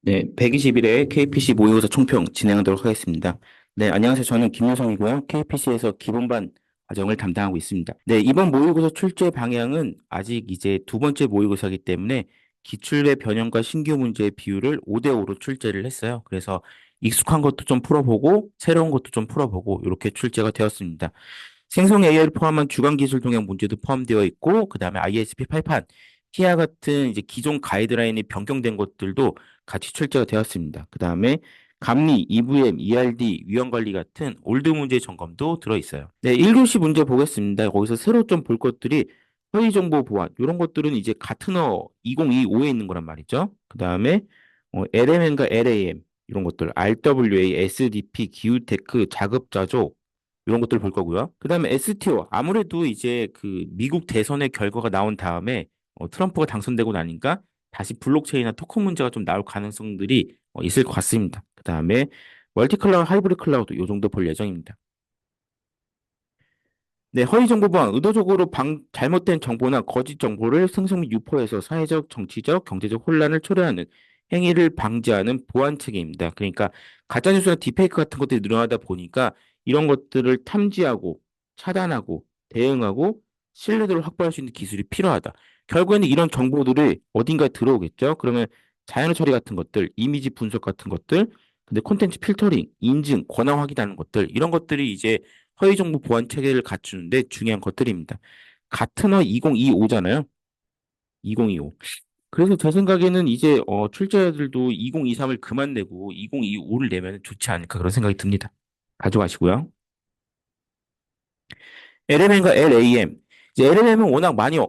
네, 121회 KPC 모의고사 총평 진행하도록 하겠습니다. 네, 안녕하세요. 저는 김효성이고요. KPC에서 기본반 과정을 담당하고 있습니다. 네, 이번 모의고사 출제 방향은 아직 이제 두 번째 모의고사이기 때문에 기출의 변형과 신규 문제의 비율을 5대5로 출제를 했어요. 그래서 익숙한 것도 좀 풀어보고 새로운 것도 좀 풀어보고 이렇게 출제가 되었습니다. 생성 AI를 포함한 주간 기술 동향 문제도 포함되어 있고, 그 다음에 ISP 8판, 피아 같은 이제 기존 가이드라인이 변경된 것들도 같이 출제가 되었습니다. 그 다음에 감리, EVM, ERD, 위험관리 같은 올드 문제 점검도 들어있어요. 네, 1교시 문제 보겠습니다. 거기서 새로 좀 볼 것들이 허위정보 보안, 이런 것들은 이제 같은 2025에 있는 거란 말이죠. 그 다음에 LMN과 LAM, 이런 것들, RWA, SDP, 기후테크, 자급자족, 이런 것들 볼 거고요. 그 다음에 STO, 아무래도 이제 그 미국 대선의 결과가 나온 다음에 트럼프가 당선되고 나니까 다시 블록체인이나 토큰 문제가 좀 나올 가능성들이 있을 것 같습니다. 그 다음에 멀티 클라우드, 하이브리드 클라우드 이 정도 볼 예정입니다. 네, 허위 정보 보안, 의도적으로 잘못된 정보나 거짓 정보를 생성 및 유포해서 사회적, 정치적, 경제적 혼란을 초래하는 행위를 방지하는 보안 체계입니다. 그러니까 가짜뉴스나 딥페이크 같은 것들이 늘어나다 보니까 이런 것들을 탐지하고 차단하고 대응하고 신뢰도를 확보할 수 있는 기술이 필요하다. 결국에는 이런 정보들이 어딘가에 들어오겠죠. 그러면 자연어 처리 같은 것들, 이미지 분석 같은 것들, 근데 콘텐츠 필터링, 인증, 권한 확인하는 것들, 이런 것들이 이제 허위 정보 보안 체계를 갖추는데 중요한 것들입니다. 같은 어 2025잖아요. 2025. 그래서 제 생각에는 이제 출제자들도 2023을 그만 내고 2025를 내면 좋지 않을까 그런 생각이 듭니다. 가져가시고요. LMM과 LAM. 이제 LLM은 워낙 많이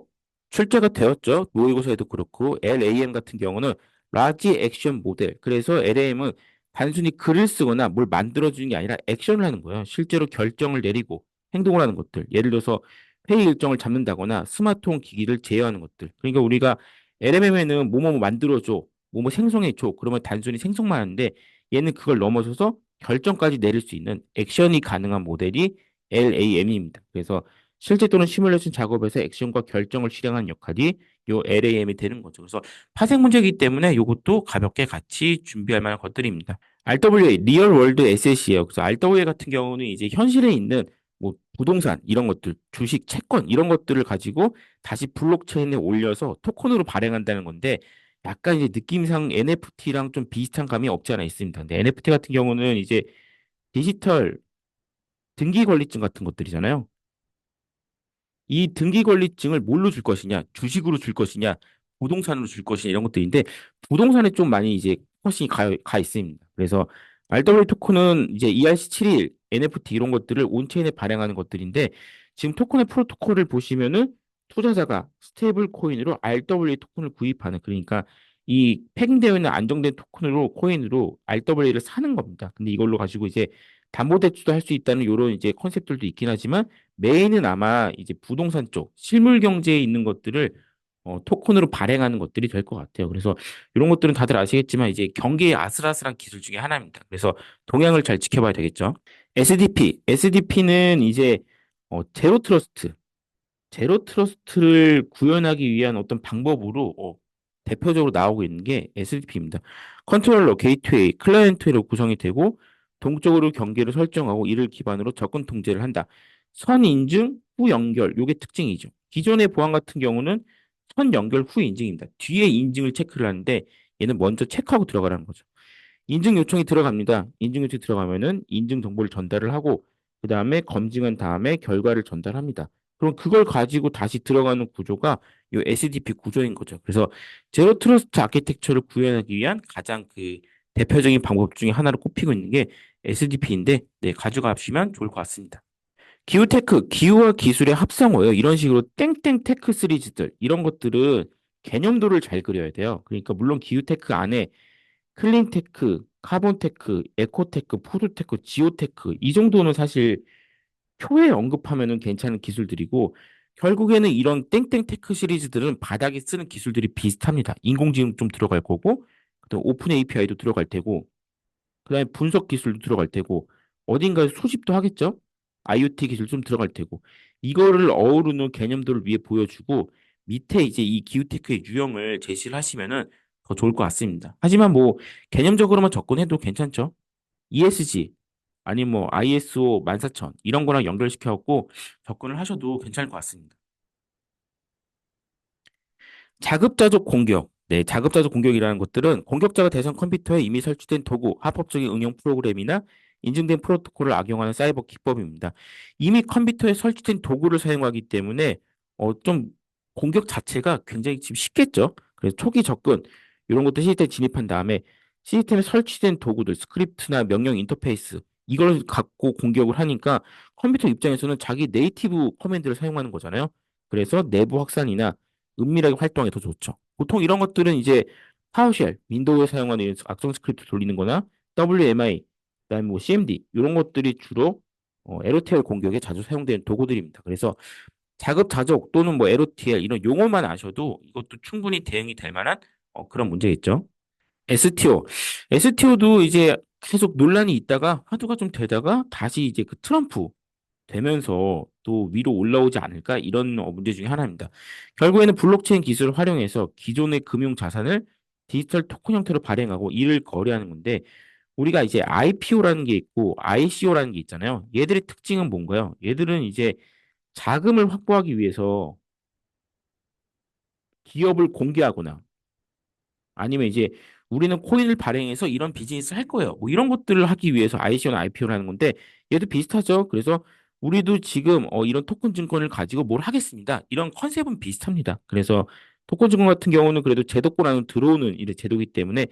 출제가 되었죠. 모의고사에도 그렇고 LAM 같은 경우는 라지 액션 모델. 그래서 LAM은 단순히 글을 쓰거나 뭘 만들어주는 게 아니라 액션을 하는 거예요. 실제로 결정을 내리고 행동을 하는 것들. 예를 들어서 회의 일정을 잡는다거나 스마트폰 기기를 제어하는 것들. 그러니까 우리가 LMM에는 뭐뭐 만들어줘, 뭐뭐 생성해줘. 그러면 단순히 생성만 하는데 얘는 그걸 넘어서서 결정까지 내릴 수 있는 액션이 가능한 모델이 LAM입니다. 그래서 실제 또는 시뮬레이션 작업에서 액션과 결정을 실행하는 역할이 요 LAM이 되는 거죠. 그래서 파생 문제이기 때문에 이것도 가볍게 같이 준비할 만한 것들입니다. RWA, 리얼 월드 에셋이에요. 그래서 RWA 같은 경우는 이제 현실에 있는 뭐 부동산 이런 것들, 주식, 채권 이런 것들을 가지고 다시 블록체인에 올려서 토큰으로 발행한다는 건데 약간 이제 느낌상 NFT랑 좀 비슷한 감이 없지 않아 있습니다. 근데 NFT 같은 경우는 이제 디지털 등기 권리증 같은 것들이잖아요. 이 등기 권리증을 뭘로 줄 것이냐, 주식으로 줄 것이냐, 부동산으로 줄 것이냐 이런 것들인데 부동산에 좀 많이 이제 포커싱이 가 있습니다. 그래서 RW 토큰은 이제 ERC71, NFT 이런 것들을 온체인에 발행하는 것들인데 지금 토큰의 프로토콜을 보시면은 투자자가 스테이블 코인으로 RW 토큰을 구입하는 그러니까 이 패킹되어 있는 안정된 토큰으로 코인으로 RW를 사는 겁니다. 근데 이걸로 가지고 이제 담보대출도 할 수 있다는 이런 이제 컨셉들도 있긴 하지만 메인은 아마 이제 부동산 쪽, 실물 경제에 있는 것들을 토큰으로 발행하는 것들이 될 것 같아요. 그래서 이런 것들은 다들 아시겠지만 이제 경계의 아슬아슬한 기술 중에 하나입니다. 그래서 동향을 잘 지켜봐야 되겠죠. SDP는 이제 제로 트러스트, 제로 트러스트를 구현하기 위한 어떤 방법으로 대표적으로 나오고 있는 게 SDP입니다. 컨트롤러, 게이트웨이, 클라이언트로 구성이 되고 동적으로 경계를 설정하고 이를 기반으로 접근 통제를 한다. 선 인증, 후 연결, 요게 특징이죠. 기존의 보안 같은 경우는 선 연결 후 인증입니다. 뒤에 인증을 체크를 하는데 얘는 먼저 체크하고 들어가라는 거죠. 인증 요청이 들어갑니다. 인증 요청이 들어가면은 인증 정보를 전달을 하고 그 다음에 검증한 다음에 결과를 전달합니다. 그럼 그걸 가지고 다시 들어가는 구조가 이 SDP 구조인 거죠. 그래서 제로 트러스트 아키텍처를 구현하기 위한 가장 그 대표적인 방법 중에 하나로 꼽히고 있는 게 SDP인데 네, 가져가시면 좋을 것 같습니다. 기후테크, 기후와 기술의 합성어예요. 이런 식으로 땡땡 테크 시리즈들 이런 것들은 개념도를 잘 그려야 돼요. 그러니까 물론 기후테크 안에 클린테크, 카본테크, 에코테크, 푸드테크, 지오테크 이 정도는 사실 표에 언급하면은 괜찮은 기술들이고 결국에는 이런 땡땡테크 시리즈들은 바닥에 쓰는 기술들이 비슷합니다. 인공지능 좀 들어갈 거고 그다음 오픈 API도 들어갈 테고 그다음에 분석 기술도 들어갈 테고 어딘가에 수집도 하겠죠. IoT 기술 좀 들어갈 테고 이거를 어우르는 개념들을 위해 보여주고 밑에 이제 이 기후테크의 유형을 제시를 하시면은 더 좋을 것 같습니다. 하지만 뭐 개념적으로만 접근해도 괜찮죠. ESG 아니면 뭐 ISO 14000 이런 거랑 연결시켜갖고 접근을 하셔도 괜찮을 것 같습니다. 자급자족 공격. 네, 자급자족 공격이라는 것들은 공격자가 대상 컴퓨터에 이미 설치된 도구, 합법적인 응용 프로그램이나 인증된 프로토콜을 악용하는 사이버 기법입니다. 이미 컴퓨터에 설치된 도구를 사용하기 때문에 좀 공격 자체가 굉장히 지금 쉽겠죠. 그래서 초기 접근 이런 것도 시스템에 진입한 다음에 시스템에 설치된 도구들, 스크립트나 명령 인터페이스 이걸 갖고 공격을 하니까 컴퓨터 입장에서는 자기 네이티브 커맨드를 사용하는 거잖아요. 그래서 내부 확산이나 은밀하게 활동하기 더 좋죠. 보통 이런 것들은 이제 파워쉘, 윈도우에 사용하는 악성 스크립트 돌리는 거나 WMI, 그다음에 뭐 CMD 이런 것들이 주로 LOTL 공격에 자주 사용되는 도구들입니다. 그래서 자급자족 또는 뭐 LOTL 이런 용어만 아셔도 이것도 충분히 대응이 될 만한 그런 문제겠죠. STO. STO도 이제 계속 논란이 있다가 화두가 좀 되다가 다시 이제 그 트럼프 되면서 또 위로 올라오지 않을까 이런 문제 중에 하나입니다. 결국에는 블록체인 기술을 활용해서 기존의 금융 자산을 디지털 토큰 형태로 발행하고 이를 거래하는 건데 우리가 이제 IPO라는 게 있고 ICO라는 게 있잖아요. 얘들의 특징은 뭔가요? 얘들은 이제 자금을 확보하기 위해서 기업을 공개하거나 아니면 이제 우리는 코인을 발행해서 이런 비즈니스 할 거예요. 뭐 이런 것들을 하기 위해서 ICO나 IPO를 하는 건데 얘도 비슷하죠. 그래서 우리도 지금 이런 토큰 증권을 가지고 뭘 하겠습니다. 이런 컨셉은 비슷합니다. 그래서 토큰 증권 같은 경우는 그래도 제도권 안으로 들어오는 이런 제도이기 때문에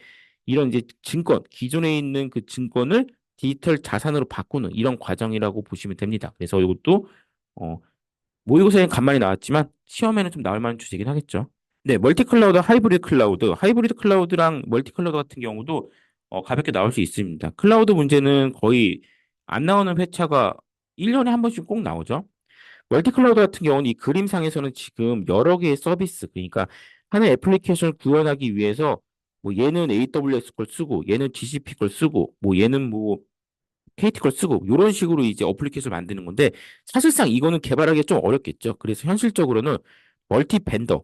이런 이제 증권, 기존에 있는 그 증권을 디지털 자산으로 바꾸는 이런 과정이라고 보시면 됩니다. 그래서 이것도 어, 모의고사에 간만에 나왔지만 시험에는 좀 나올 만한 주제긴 하겠죠. 네, 멀티 클라우드, 하이브리드 클라우드랑 멀티 클라우드 같은 경우도 가볍게 나올 수 있습니다. 클라우드 문제는 거의 안 나오는 회차가 1년에 한 번씩 꼭 나오죠. 멀티 클라우드 같은 경우는 이 그림상에서는 지금 여러 개의 서비스, 그러니까 하나의 애플리케이션을 구현하기 위해서 뭐 얘는 AWS 걸 쓰고, 얘는 GCP 걸 쓰고, 뭐 얘는 뭐 KT 걸 쓰고, 이런 식으로 이제 어플리케이션을 만드는 건데, 사실상 이거는 개발하기 좀 어렵겠죠. 그래서 현실적으로는 멀티 벤더,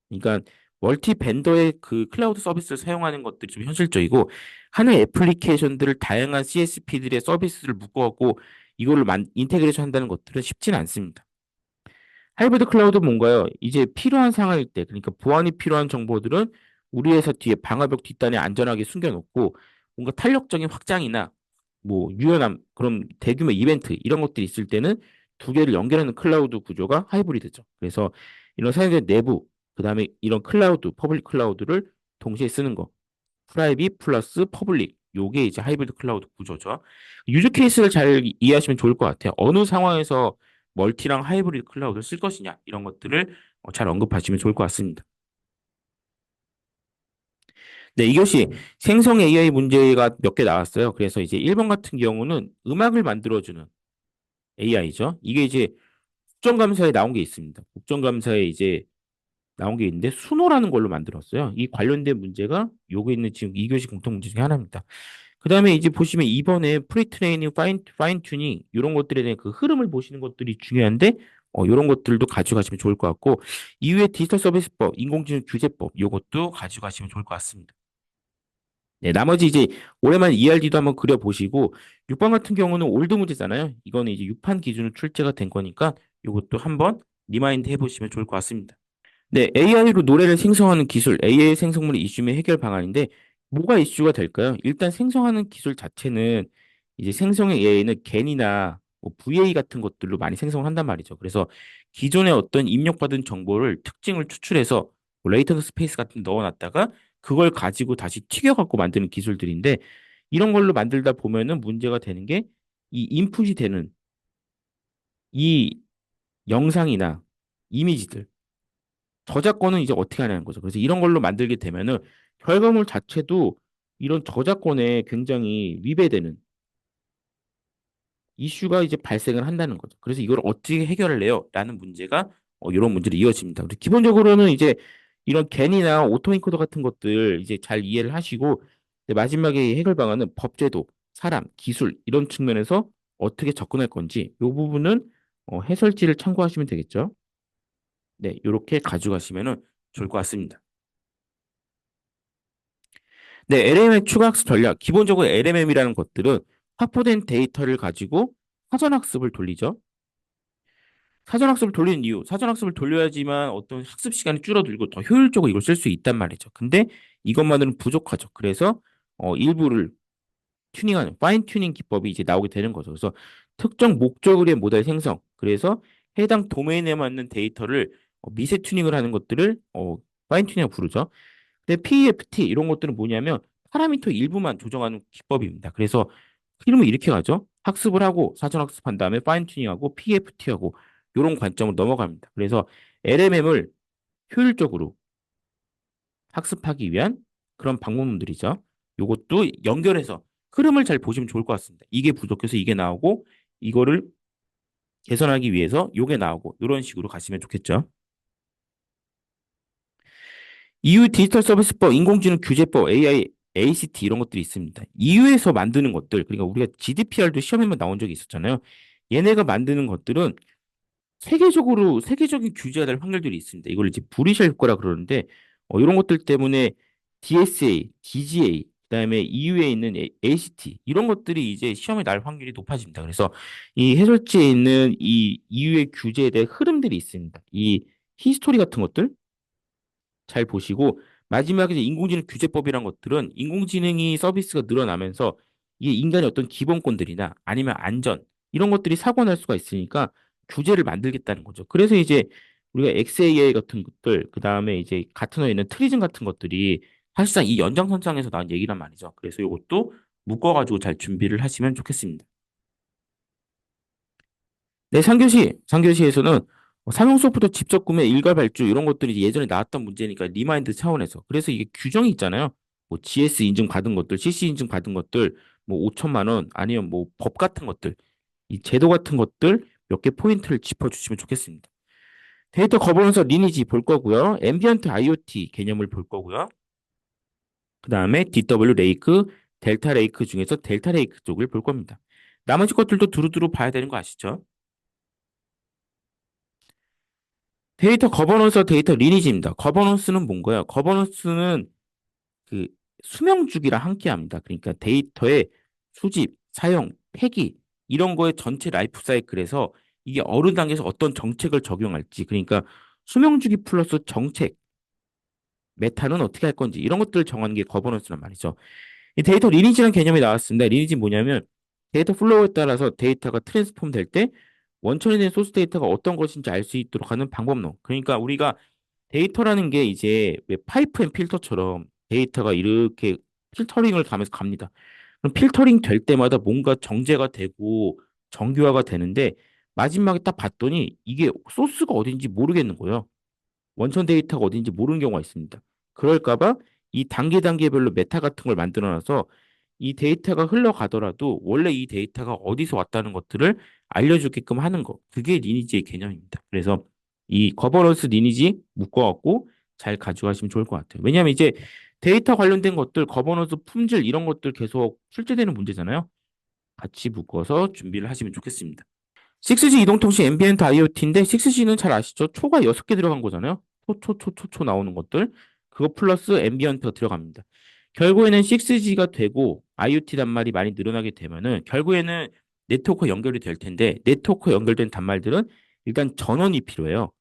그러니까 멀티 벤더의 그 클라우드 서비스를 사용하는 것들이 좀 현실적이고 하나의 애플리케이션들을 다양한 CSP들의 서비스를 묶어갖고 이거를 인테그레이션 한다는 것들은 쉽지는 않습니다. 하이브리드 클라우드 뭔가요? 이제 필요한 상황일 때, 그러니까 보안이 필요한 정보들은 우리 회사 뒤에 방화벽 뒷단에 안전하게 숨겨놓고 뭔가 탄력적인 확장이나 뭐 유연함, 그런 대규모 이벤트 이런 것들이 있을 때는 두 개를 연결하는 클라우드 구조가 하이브리드죠. 그래서 이런 사용자 내부, 그다음에 이런 클라우드, 퍼블릭 클라우드를 동시에 쓰는 거. 프라이빗 플러스 퍼블릭. 요게 이제 하이브리드 클라우드 구조죠. 유즈 케이스를 잘 이해하시면 좋을 것 같아요. 어느 상황에서 멀티랑 하이브리드 클라우드를 쓸 것이냐 이런 것들을 잘 언급하시면 좋을 것 같습니다. 네, 이것이 생성 AI 문제가 몇 개 나왔어요. 그래서 이제 1번 같은 경우는 음악을 만들어주는 AI죠. 이게 이제 국정감사에 나온 게 있습니다. 국정감사에 이제 나온 게 있는데 수노라는 걸로 만들었어요. 이 관련된 문제가 요거 있는 지금 2교시 공통 문제 중에 하나입니다. 그다음에 이제 보시면 이번에 프리트레이닝, 파인 튜닝 이런 것들에 대한 그 흐름을 보시는 것들이 중요한데 이런 것들도 가져가시면 좋을 것 같고 이후에 디지털 서비스법, 인공지능 규제법 이것도 가져가시면 좋을 것 같습니다. 네, 나머지 이제 오랜만에 ERD도 한번 그려보시고 6번 같은 경우는 올드 문제잖아요. 이거는 이제 6판 기준으로 출제가 된 거니까 이것도 한번 리마인드 해보시면 좋을 것 같습니다. 네, AI로 노래를 생성하는 기술, AI 생성물 이슈 및 해결 방안인데 뭐가 이슈가 될까요? 일단 생성하는 기술 자체는 이제 생성의 AI는 겐이나 뭐 VA 같은 것들로 많이 생성을 한단 말이죠. 그래서 기존의 어떤 입력받은 정보를 특징을 추출해서 뭐 레이턴트 스페이스 같은 데 넣어놨다가 그걸 가지고 다시 튀겨갖고 만드는 기술들인데 이런 걸로 만들다 보면은 문제가 되는 게 이 인풋이 되는 이 영상이나 이미지들 저작권은 이제 어떻게 하냐는 거죠. 그래서 이런 걸로 만들게 되면은 결과물 자체도 이런 저작권에 굉장히 위배되는 이슈가 이제 발생을 한다는 거죠. 그래서 이걸 어떻게 해결을 해요? 라는 문제가 이런 문제로 이어집니다. 그리고 기본적으로는 이제 이런 겐이나 오토인코더 같은 것들 이제 잘 이해를 하시고 마지막에 해결 방안은 법제도, 사람, 기술 이런 측면에서 어떻게 접근할 건지 이 부분은 해설지를 참고하시면 되겠죠. 네, 이렇게 가져가시면은 좋을 것 같습니다. 네, LM의 추가학습 전략. 기본적으로 LMM이라는 것들은 확보된 데이터를 가지고 사전학습을 돌리죠. 사전학습을 돌리는 이유, 사전학습을 돌려야지만 어떤 학습 시간이 줄어들고 더 효율적으로 이걸 쓸 수 있단 말이죠. 근데 이것만으로는 부족하죠. 그래서 일부를 튜닝하는 파인 튜닝 기법이 이제 나오게 되는 거죠. 그래서 특정 목적을 위한 모델 생성, 그래서 해당 도메인에 맞는 데이터를 미세 튜닝을 하는 것들을 파인 튜닝이라고 부르죠. 근데 PEFT 이런 것들은 뭐냐면 파라미터 일부만 조정하는 기법입니다. 그래서 흐름을 이렇게 가죠. 학습을 하고 사전 학습한 다음에 파인 튜닝하고 PEFT하고 이런 관점으로 넘어갑니다. 그래서 LMM을 효율적으로 학습하기 위한 그런 방법론들이죠. 요것도 연결해서 흐름을 잘 보시면 좋을 것 같습니다. 이게 부족해서 이게 나오고 이거를 개선하기 위해서 요게 나오고 이런 식으로 가시면 좋겠죠. EU 디지털 서비스법, 인공지능 규제법, AI, ACT 이런 것들이 있습니다. EU에서 만드는 것들, 그러니까 우리가 GDPR도 시험에만 나온 적이 있었잖아요. 얘네가 만드는 것들은 세계적인 규제가 될 확률들이 있습니다. 이걸 이제 불이셜 효과라 그러는데 이런 것들 때문에 DSA, DGA, 그다음에 EU에 있는 ACT 이런 것들이 이제 시험에 날 확률이 높아집니다. 그래서 이 해설지에 있는 이 EU의 규제에 대한 흐름들이 있습니다. 이 히스토리 같은 것들 잘 보시고 마지막에 이제 인공지능 규제법이란 것들은 인공지능이 서비스가 늘어나면서 이게 인간의 어떤 기본권들이나 아니면 안전 이런 것들이 사고날 수가 있으니까 규제를 만들겠다는 거죠. 그래서 이제 우리가 XAI 같은 것들 그다음에 이제 가트너에 있는 트리즘 같은 것들이 사실상 이 연장선상에서 나온 얘기란 말이죠. 그래서 이것도 묶어가지고 잘 준비를 하시면 좋겠습니다. 네, 상교시에서는 상용 소프트 직접 구매, 일괄 발주 이런 것들이 이제 예전에 나왔던 문제니까 리마인드 차원에서. 그래서 이게 규정이 있잖아요. 뭐 GS 인증 받은 것들, CC 인증 받은 것들, 뭐 5천만 원 아니면 뭐 법 같은 것들, 이 제도 같은 것들 몇 개 포인트를 짚어주시면 좋겠습니다. 데이터 거버넌스 리니지 볼 거고요. 앰비언트 IoT 개념을 볼 거고요. 그 다음에 DW 레이크, 델타 레이크 중에서 델타 레이크 쪽을 볼 겁니다. 나머지 것들도 두루두루 봐야 되는 거 아시죠? 데이터 거버넌스와 데이터 리니지입니다. 거버넌스는 뭔가요? 거버넌스는 그 수명 주기랑 함께 합니다. 그러니까 데이터의 수집, 사용, 폐기 이런 거의 전체 라이프 사이클에서 이게 어느 단계에서 어떤 정책을 적용할지 그러니까 수명 주기 플러스 정책, 메타는 어떻게 할 건지 이런 것들을 정하는 게 거버넌스란 말이죠. 이 데이터 리니지라는 개념이 나왔습니다. 리니지 뭐냐면 데이터 플로우에 따라서 데이터가 트랜스폼 될 때 원천이 된 소스 데이터가 어떤 것인지 알 수 있도록 하는 방법론. 그러니까 우리가 데이터라는 게 이제 왜 파이프 앤 필터처럼 데이터가 이렇게 필터링을 가면서 갑니다. 그럼 필터링 될 때마다 뭔가 정제가 되고 정교화가 되는데 마지막에 딱 봤더니 이게 소스가 어딘지 모르겠는 거예요. 원천 데이터가 어딘지 모르는 경우가 있습니다. 그럴까봐 이 단계별로 메타 같은 걸 만들어 놔서 이 데이터가 흘러가더라도 원래 이 데이터가 어디서 왔다는 것들을 알려주게끔 하는 거. 그게 리니지의 개념입니다. 그래서 이 거버넌스 리니지 묶어갖고 잘 가져가시면 좋을 것 같아요. 왜냐하면 이제 데이터 관련된 것들, 거버넌스 품질 이런 것들 계속 출제되는 문제잖아요. 같이 묶어서 준비를 하시면 좋겠습니다. 6G 이동통신 앰비언트 IoT인데 6G는 잘 아시죠? 초가 6개 들어간 거잖아요. 초 나오는 것들. 그거 플러스 앰비언트가 들어갑니다. 결국에는 6G가 되고 IoT 단말이 많이 늘어나게 되면은 결국에는 네트워크 연결이 될 텐데 네트워크 연결된 단말들은 일단 전원이 필요해요.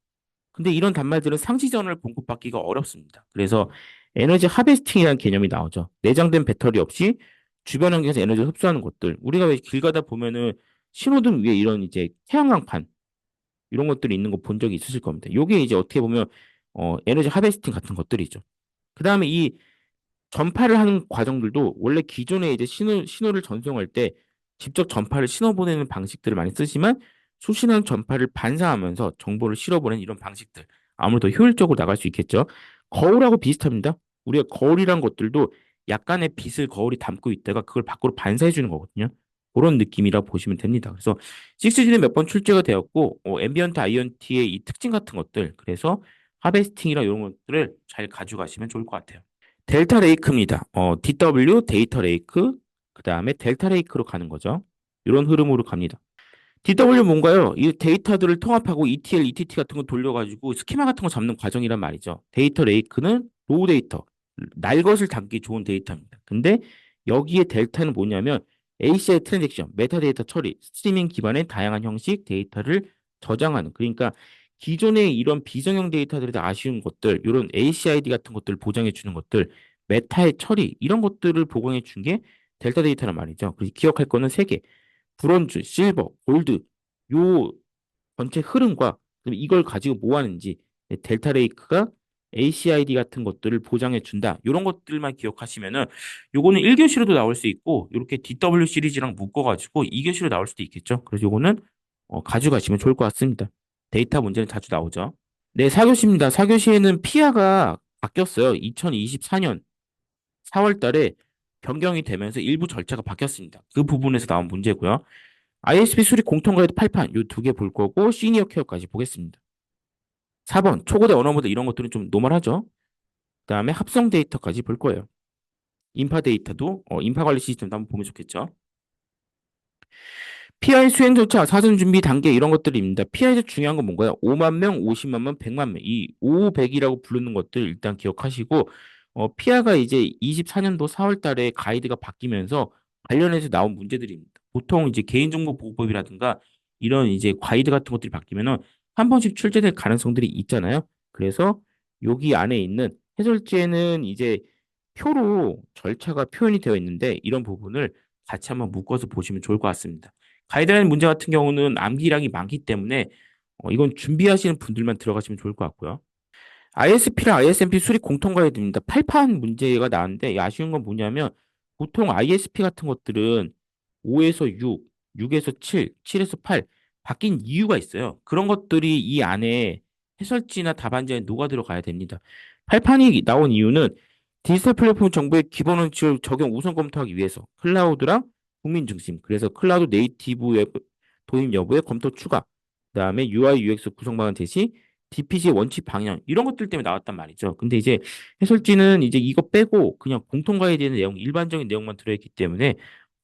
근데 이런 단말들은 상시 전원을 공급받기가 어렵습니다. 그래서 에너지 하베스팅이라는 개념이 나오죠. 내장된 배터리 없이 주변 환경에서 에너지를 흡수하는 것들. 우리가 왜 길 가다 보면은 신호등 위에 이런 이제 태양광판 이런 것들이 있는 거 본 적이 있으실 겁니다. 요게 이제 어떻게 보면 에너지 하베스팅 같은 것들이죠. 그다음에 이 전파를 하는 과정들도 원래 기존에 이제 신호를 전송할 때 직접 전파를 신호 보내는 방식들을 많이 쓰지만 수신한 전파를 반사하면서 정보를 실어보내는 이런 방식들 아무래도 효율적으로 나갈 수 있겠죠. 거울하고 비슷합니다. 우리가 거울이란 것들도 약간의 빛을 거울이 담고 있다가 그걸 밖으로 반사해 주는 거거든요. 그런 느낌이라 보시면 됩니다. 그래서 6G는 몇 번 출제가 되었고 앰비언트 IoT의 이 특징 같은 것들 그래서 하베스팅이나 이런 것들을 잘 가져가시면 좋을 것 같아요. 델타 레이크입니다. DW 데이터 레이크, 그 다음에 델타 레이크로 가는 거죠. 이런 흐름으로 갑니다. DW 뭔가요? 이 데이터들을 통합하고 ETL, ETT 같은 거 돌려가지고 스키마 같은 거 잡는 과정이란 말이죠. 데이터 레이크는 로우 데이터, 날 것을 담기 좋은 데이터입니다. 근데 여기에 델타는 뭐냐면 ACI 트랜잭션, 메타데이터 처리, 스트리밍 기반의 다양한 형식 데이터를 저장하는. 그러니까 기존의 이런 비정형 데이터들에 대 아쉬운 것들, 이런 ACID 같은 것들을 보장해 주는 것들, 메타의 처리 이런 것들을 보강해 준 게 델타 데이터란 말이죠. 그래서 기억할 거는 세 개. 브론즈, 실버, 골드 요 전체 흐름과 그다음에 이걸 가지고 뭐 하는지 델타 레이크가 ACID 같은 것들을 보장해 준다. 이런 것들만 기억하시면은 요거는 1교시로도 나올 수 있고 이렇게 DW 시리즈랑 묶어가지고 2교시로 나올 수도 있겠죠. 그래서 요거는 가져가시면 좋을 것 같습니다. 데이터 문제는 자주 나오죠. 네, 4교시입니다. 4교시에는 피아가 바뀌었어요. 2024년 4월 달에 변경이 되면서 일부 절차가 바뀌었습니다. 그 부분에서 나온 문제고요. ISP 수립 공통가이드 8판 요 두 개 볼 거고 시니어 케어까지 보겠습니다. 4번 초고대 언어 모델 이런 것들은 좀 노멀하죠. 그다음에 합성 데이터까지 볼 거예요. 인파 데이터도 인파 관리 시스템도 한번 보면 좋겠죠. PI 수행 절차, 사전 준비 단계 이런 것들입니다. PI에서 중요한 건 뭔가요? 5만 명, 50만 명, 100만 명. 이 500이라고 부르는 것들 일단 기억하시고 PI가 이제 24년도 4월 달에 가이드가 바뀌면서 관련해서 나온 문제들입니다. 보통 이제 개인정보 보호법이라든가 이런 이제 가이드 같은 것들이 바뀌면은 한 번씩 출제될 가능성들이 있잖아요. 그래서 여기 안에 있는 해설지에는 이제 표로 절차가 표현이 되어 있는데 이런 부분을 같이 한번 묶어서 보시면 좋을 것 같습니다. 가이드라인 문제 같은 경우는 암기량이 많기 때문에 이건 준비하시는 분들만 들어가시면 좋을 것 같고요. ISP랑 ISMP 수립 공통 가이드입니다. 8판 문제가 나왔는데 아쉬운 건 뭐냐면 보통 ISP 같은 것들은 5에서 6, 6에서 7, 7에서 8 바뀐 이유가 있어요. 그런 것들이 이 안에 해설지나 답안지에 녹아 들어가야 됩니다. 8판이 나온 이유는 디지털 플랫폼 정보의 기본 원칙을 적용 우선 검토하기 위해서 클라우드랑 국민 중심. 그래서 클라우드 네이티브 웹 도입 여부의 검토 추가. 그다음에 UI UX 구성 방안 제시, DPG의 원칙 방향 이런 것들 때문에 나왔단 말이죠. 근데 이제 해설지는 이제 이거 빼고 그냥 공통 가이드의 내용, 일반적인 내용만 들어있기 때문에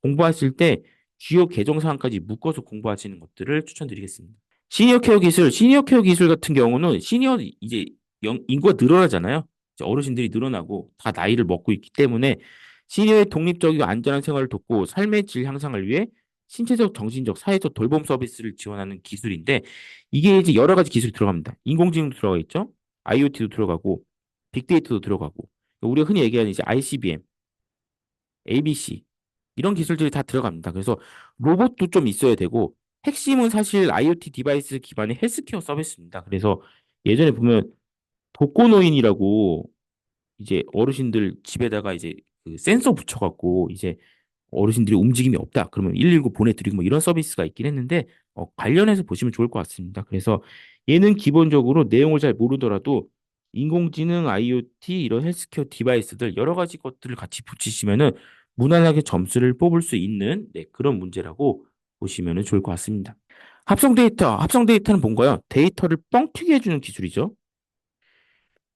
공부하실 때 주요 개정 사항까지 묶어서 공부하시는 것들을 추천드리겠습니다. 시니어 케어 기술 같은 경우는 시니어 이제 인구가 늘어나잖아요. 이제 어르신들이 늘어나고 다 나이를 먹고 있기 때문에 시니어의 독립적이고 안전한 생활을 돕고 삶의 질 향상을 위해 신체적, 정신적, 사회적 돌봄 서비스를 지원하는 기술인데 이게 이제 여러 가지 기술이 들어갑니다. 인공지능도 들어가 있죠. IoT도 들어가고 빅데이터도 들어가고 우리가 흔히 얘기하는 이제 ICBM, ABC 이런 기술들이 다 들어갑니다. 그래서 로봇도 좀 있어야 되고 핵심은 사실 IoT 디바이스 기반의 헬스케어 서비스입니다. 그래서 예전에 보면 독거노인이라고 이제 어르신들 집에다가 이제 그 센서 붙여갖고 이제 어르신들이 움직임이 없다. 그러면 119 보내드리고 뭐 이런 서비스가 있긴 했는데 관련해서 보시면 좋을 것 같습니다. 그래서 얘는 기본적으로 내용을 잘 모르더라도 인공지능, IoT 이런 헬스케어 디바이스들 여러 가지 것들을 같이 붙이시면은 무난하게 점수를 뽑을 수 있는 그런 문제라고 보시면 좋을 것 같습니다. 합성 데이터는 뭔가요? 데이터를 뻥튀기 해주는 기술이죠.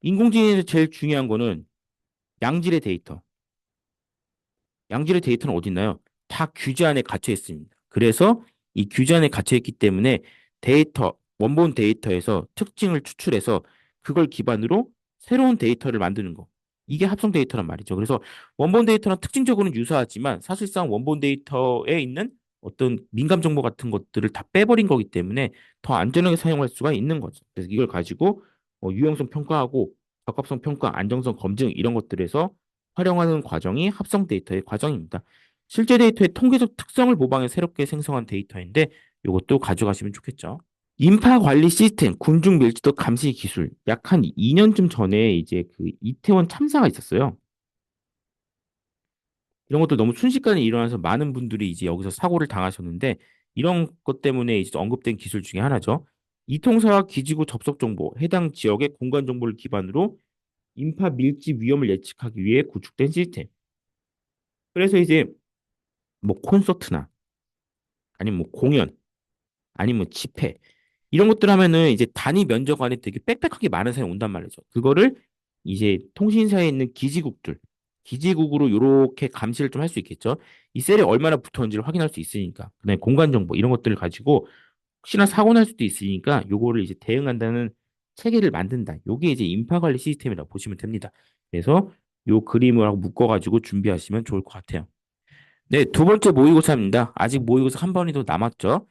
인공지능에서 제일 중요한 거는 양질의 데이터. 양질의 데이터는 어디 있나요? 다 규제 안에 갇혀 있습니다. 그래서 이 규제 안에 갇혀 있기 때문에 원본 데이터에서 특징을 추출해서 그걸 기반으로 새로운 데이터를 만드는 거. 이게 합성 데이터란 말이죠. 그래서 원본 데이터는 특징적으로는 유사하지만 사실상 원본 데이터에 있는 어떤 민감 정보 같은 것들을 다 빼버린 거기 때문에 더 안전하게 사용할 수가 있는 거죠. 그래서 이걸 가지고 유용성 평가하고 적합성 평가, 안정성 검증 이런 것들에서 활용하는 과정이 합성 데이터의 과정입니다. 실제 데이터의 통계적 특성을 모방해 새롭게 생성한 데이터인데 이것도 가져가시면 좋겠죠. 인파 관리 시스템, 군중 밀집도 감시 기술. 약 한 2년쯤 전에 이제 그 이태원 참사가 있었어요. 이런 것도 너무 순식간에 일어나서 많은 분들이 이제 여기서 사고를 당하셨는데 이런 것 때문에 이제 언급된 기술 중에 하나죠. 이통사와 기지국 접속 정보, 해당 지역의 공간 정보를 기반으로 인파 밀집 위험을 예측하기 위해 구축된 시스템. 그래서 이제 뭐 콘서트나 아니면 뭐 공연 아니면 뭐 집회 이런 것들 하면은 이제 단위 면적 안에 되게 빽빽하게 많은 사람이 온단 말이죠. 그거를 이제 통신사에 있는 기지국으로 요렇게 감시를 좀 할 수 있겠죠. 이 셀에 얼마나 붙었는지를 확인할 수 있으니까. 그다음에 공간 정보 이런 것들을 가지고 혹시나 사고 날 수도 있으니까 요거를 이제 대응한다는 체계를 만든다. 요게 이제 인파 관리 시스템이라고 보시면 됩니다. 그래서 요 그림을 하고 묶어가지고 준비하시면 좋을 것 같아요. 네, 두 번째 모의고사입니다. 아직 모의고사 한 번이 더 남았죠.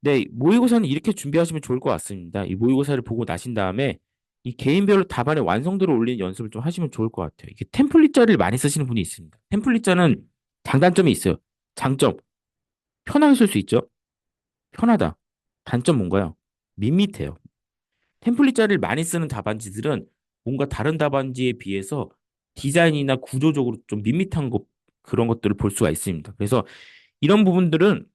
네, 모의고사는 이렇게 준비하시면 좋을 것 같습니다. 이 모의고사를 보고 나신 다음에 이 개인별로 답안의 완성도를 올리는 연습을 좀 하시면 좋을 것 같아요. 이게 템플릿 자를 많이 쓰시는 분이 있습니다. 템플릿 자는 장단점이 있어요. 장점, 편하게 쓸 수 있죠. 편하다. 단점 뭔가요? 밋밋해요. 템플릿 자를 많이 쓰는 답안지들은 뭔가 다른 답안지에 비해서 디자인이나 구조적으로 좀 밋밋한 것, 그런 것들을 볼 수가 있습니다. 그래서 이런 부분들은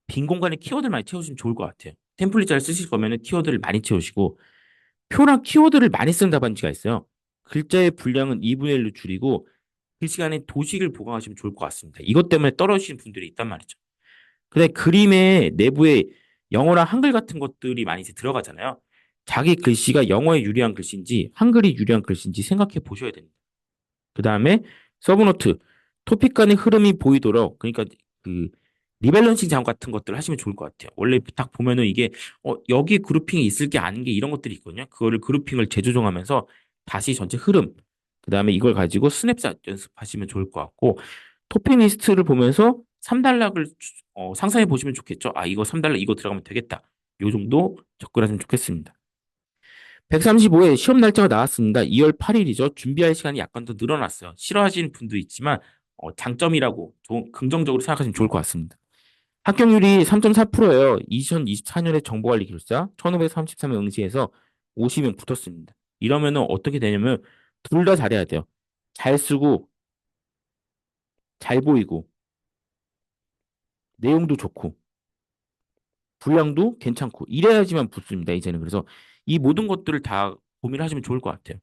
빈 공간에 키워드를 많이 채우시면 좋을 것 같아요. 템플릿 잘 쓰실 거면은 키워드를 많이 채우시고 표랑 키워드를 많이 쓰는 답안지가 있어요. 글자의 분량은 2분의 1로 줄이고 글씨간에 도식을 보강하시면 좋을 것 같습니다. 이것 때문에 떨어지시는 분들이 있단 말이죠. 근데 그림의 내부에 영어나 한글 같은 것들이 많이 이제 들어가잖아요. 자기 글씨가 영어에 유리한 글씨인지 한글이 유리한 글씨인지 생각해 보셔야 됩니다. 그 다음에 서브노트, 토픽 간의 흐름이 보이도록, 그러니까 그 리밸런싱 작업 같은 것들을 하시면 좋을 것 같아요. 원래 딱 보면은 이게 여기 그룹핑이 있을 게 아닌 게 이런 것들이 있거든요. 그거를 그룹핑을 재조정하면서 다시 전체 흐름, 그 다음에 이걸 가지고 스냅샷 연습하시면 좋을 것 같고, 토픽 리스트를 보면서 3단락을 상상해 보시면 좋겠죠. 아, 이거 3단락 이거 들어가면 되겠다. 요 정도 접근하시면 좋겠습니다. 135회 시험 날짜가 나왔습니다. 2월 8일이죠. 준비할 시간이 약간 더 늘어났어요. 싫어하시는 분도 있지만 장점이라고 긍정적으로 생각하시면 좋을 것 같습니다. 합격률이 3.4%예요. 2024년에 정보관리기술사 1533명 응시해서 50명 붙었습니다. 이러면은 어떻게 되냐면 둘 다 잘해야 돼요. 잘 쓰고 잘 보이고 내용도 좋고 분량도 괜찮고 이래야지만 붙습니다. 이제는 그래서 이 모든 것들을 다 고민하시면 좋을 것 같아요.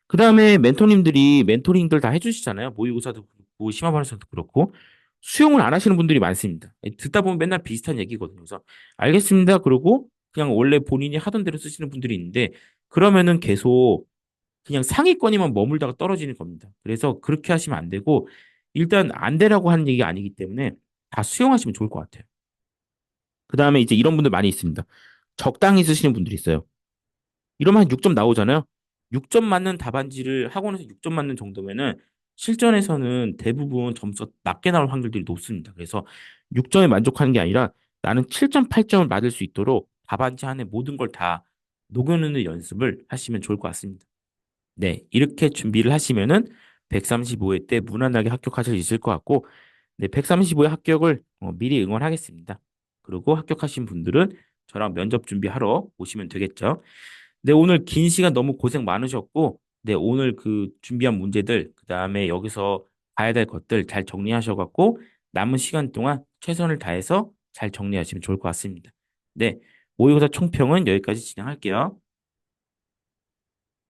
그 다음에 멘토님들이 멘토링들 다 해주시잖아요. 모의고사도 그렇고 심화반에서도 그렇고 수용을 안 하시는 분들이 많습니다. 듣다 보면 맨날 비슷한 얘기거든요. 그래서 알겠습니다. 그러고 그냥 원래 본인이 하던 대로 쓰시는 분들이 있는데 그러면은 계속 그냥 상위권에만 머물다가 떨어지는 겁니다. 그래서 그렇게 하시면 안 되고 일단 안 되라고 하는 얘기가 아니기 때문에 다 수용하시면 좋을 것 같아요. 그 다음에 이제 이런 분들 많이 있습니다. 적당히 쓰시는 분들이 있어요. 이러면 한 6점 나오잖아요. 6점 맞는 답안지를 학원에서 6점 맞는 정도면은 실전에서는 대부분 점수가 낮게 나올 확률들이 높습니다. 그래서 6점에 만족하는 게 아니라 나는 7점, 8점을 맞을 수 있도록 답안지 안에 모든 걸 다 녹여넣는 연습을 하시면 좋을 것 같습니다. 네, 이렇게 준비를 하시면은 135회 때 무난하게 합격하실 수 있을 것 같고, 네, 135회 합격을 미리 응원하겠습니다. 그리고 합격하신 분들은 저랑 면접 준비하러 오시면 되겠죠. 네, 오늘 긴 시간 너무 고생 많으셨고, 네, 오늘 그 준비한 문제들, 그 다음에 여기서 봐야 될 것들 잘 정리하셔갖고, 남은 시간 동안 최선을 다해서 잘 정리하시면 좋을 것 같습니다. 네, 모의고사 총평은 여기까지 진행할게요.